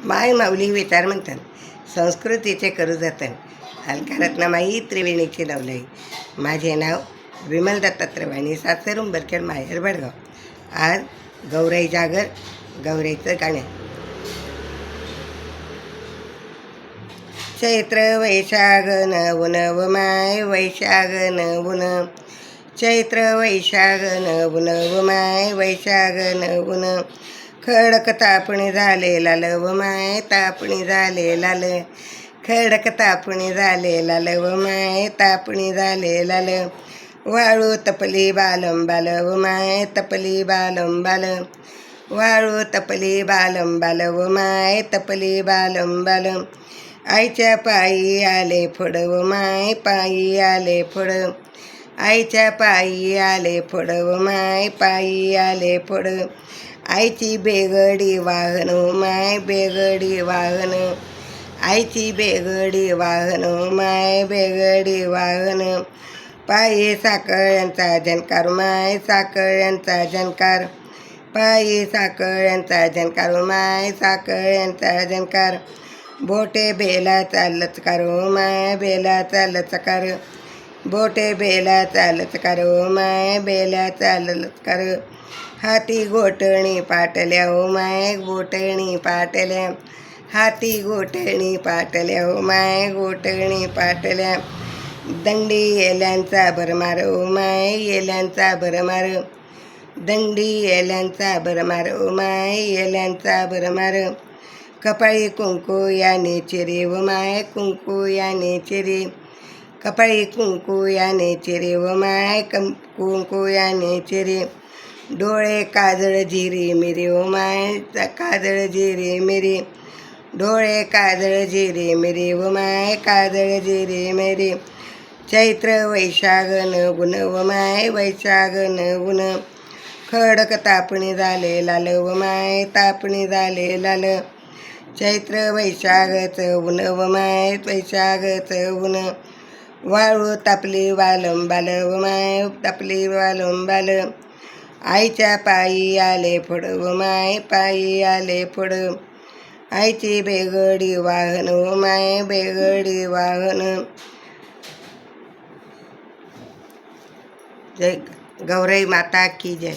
माय माऊली विचार म्हणतात, संस्कृतीचे करू जतन, अलकारत्नमाई त्रिवेणीची नवलाई. माझे नाव विमल दत्तात्रय वाणी, सासर उंबरखेड, माहेर बडगाव. आज गौराई जागर, गौराईचं गाणं. चैत्र वैशागन ऊन व माय वैशागन ऊन, चैत्र वैशागन ऊन व माय वैशागन ऊन, खडक तापणी झाले लाल व माय तापणी झाले लाल, खडक तापणी झाले लाल व माय तापणी झाले लाल, वाळू तपली बालम बाल व माय तपली बालम बाल, वाळू तपली बालम बाल व माय तपली बालम बाल, आईच्या पायी आले फड व माय पायी आले फड, आईच्या पायी आले फड व माय पायी आले फड, आईची बेगडी वाहन माय बेगडी वाहन, आईची बेगडी वाहन माय बेगडी वाहन, पायी साखळ्यांचा झणकार माय साखळ्यांचा झणकार, पायी साखळ्यांचा झणकार माय साखळ्यांचा झणकार, बोटे बेलाचा लचकार माय बेलाचा लचकार, बोटे बेलाचा लचकार माय बेलाचा लचकार, हाती गोटणी पाटल्या हो माय गोटणी पाटल्या, हाती गोटणी पाटल्या हो माय गोटणी पाटल्या, दंडी येल्यांचा भरमार हो माय येल्यांचा भरमार, दंडी येल्यांचा भरमार हो माय येल्यांचा भरमार, कपाळी कुंकू याने चिरे व माय कुंकू याने चिरे, कपाळी कुंकू याने चिरे व माय कुंकू याने चिरे, डोळे काजळ जिरे मिरे व माय काजळ जिरे मिरे, डोळे काजळ जिरे मिरे व माय काजळ जिरे मिरे, चैत्र वैशागन ऊन व माय वैशागन ऊन, खडक तापणी झाले लाल व माय तापणी झाले लाल, चैत्र वैशागच ऊन व माय वैशागच ऊन, वाळू तापली वालम बाल व माय तापली वालम बाल, आईच्या पायी आले फड व माय पायी आले फड, आईची बेगडी वाहन व माय बेगडी वाहन. जय गौराई माता की जय.